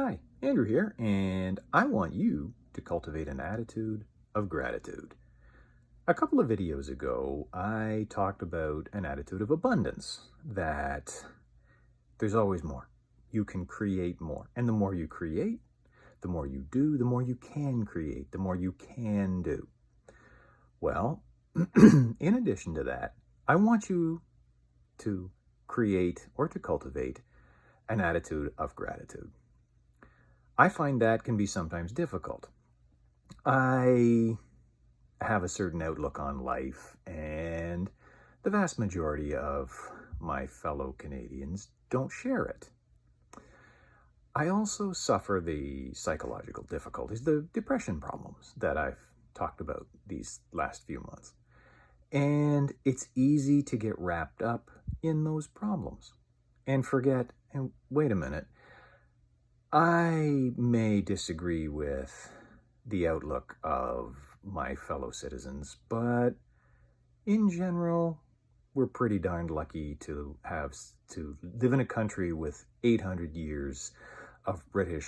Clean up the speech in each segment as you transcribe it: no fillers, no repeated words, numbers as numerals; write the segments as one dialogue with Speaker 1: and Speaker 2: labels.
Speaker 1: Hi, Andrew here, and I want you to cultivate an attitude of gratitude. A couple of videos ago, I talked about an attitude of abundance, that there's always more. You can create more. And the more you create, the more you do, the more you can create, the more you can do. Well, in addition to that, I want you to create or to cultivate an attitude of gratitude. I find that can be sometimes difficult. I have a certain outlook on life, and the vast majority of my fellow Canadians don't share it. I also suffer the psychological difficulties, the depression problems that I've talked about these last few months. And it's easy to get wrapped up in those problems and forget, and wait a minute, I may disagree with the outlook of my fellow citizens, but in general, we're pretty darned lucky to live in a country with 800 years of British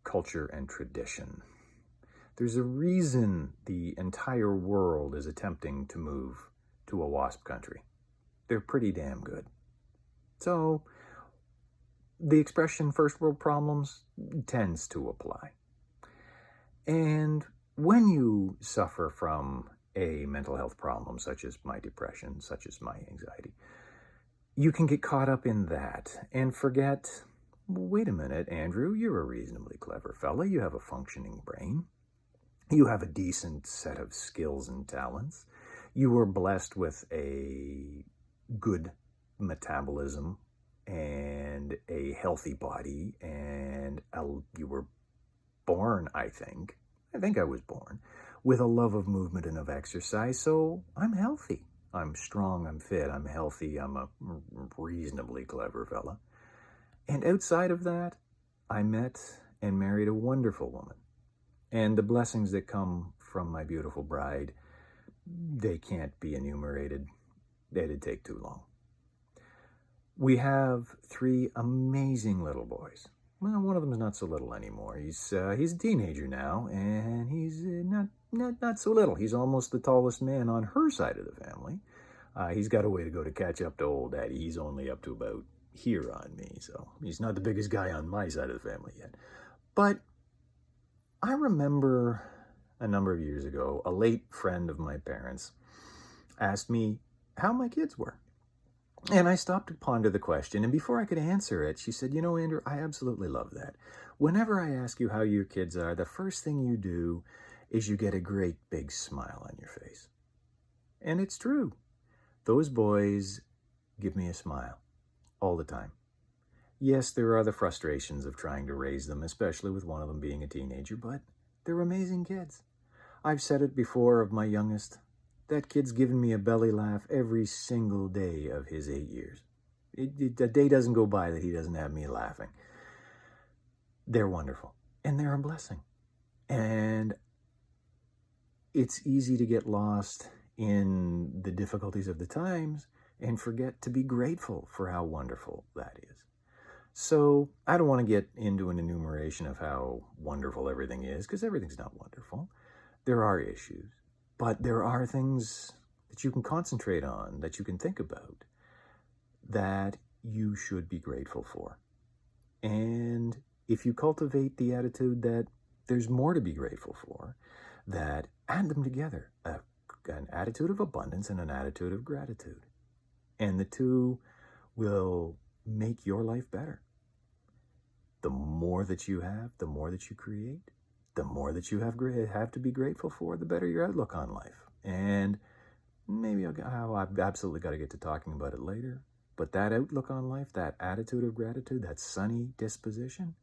Speaker 1: culture and tradition. There's a reason the entire world is attempting to move to a WASP country. They're pretty damn good. So the expression first world problems tends to apply. And when you suffer from a mental health problem, such as my depression, such as my anxiety, you can get caught up in that and forget, wait a minute, Andrew, you're a reasonably clever fella. You have a functioning brain. You have a decent set of skills and talents. You were blessed with a good metabolism and a healthy body, and you were born, I think I was born with a love of movement and of exercise, so I'm healthy. I'm strong, I'm fit, I'm healthy, I'm a reasonably clever fella. And outside of that, I met and married a wonderful woman. And the blessings that come from my beautiful bride, they can't be enumerated. It'd take too long. We have 3 amazing little boys. Well, one of them is not so little anymore. He's a teenager now, and he's not so little. He's almost the tallest man on her side of the family. He's got a way to go to catch up to old daddy. He's only up to about here on me, so he's not the biggest guy on my side of the family yet. But I remember a number of years ago, a late friend of my parents asked me how my kids were. And I stopped to ponder the question, and before I could answer it, she said, Andrew, I absolutely love that. Whenever I ask you how your kids are, the first thing you do is you get a great big smile on your face. And it's true. Those boys give me a smile all the time. Yes, there are the frustrations of trying to raise them, especially with one of them being a teenager, but they're amazing kids. I've said it before of my youngest. That kid's given me a belly laugh every single day of his 8 years. A day doesn't go by that he doesn't have me laughing. They're wonderful, and they're a blessing. And it's easy to get lost in the difficulties of the times and forget to be grateful for how wonderful that is. So I don't want to get into an enumeration of how wonderful everything is, because everything's not wonderful. There are issues. But there are things that you can concentrate on, that you can think about, that you should be grateful for. And if you cultivate the attitude that there's more to be grateful for, that add them together, an attitude of abundance and an attitude of gratitude. And the two will make your life better. The more that you have, the more that you create, the more that you have to be grateful for, the better your outlook on life. And maybe I've absolutely got to get to talking about it later. But that outlook on life, that attitude of gratitude, that sunny disposition,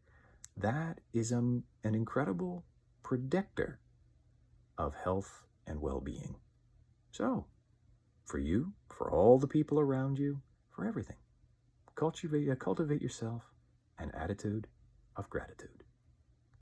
Speaker 1: that is an incredible predictor of health and well-being. So, for you, for all the people around you, for everything, cultivate yourself an attitude of gratitude.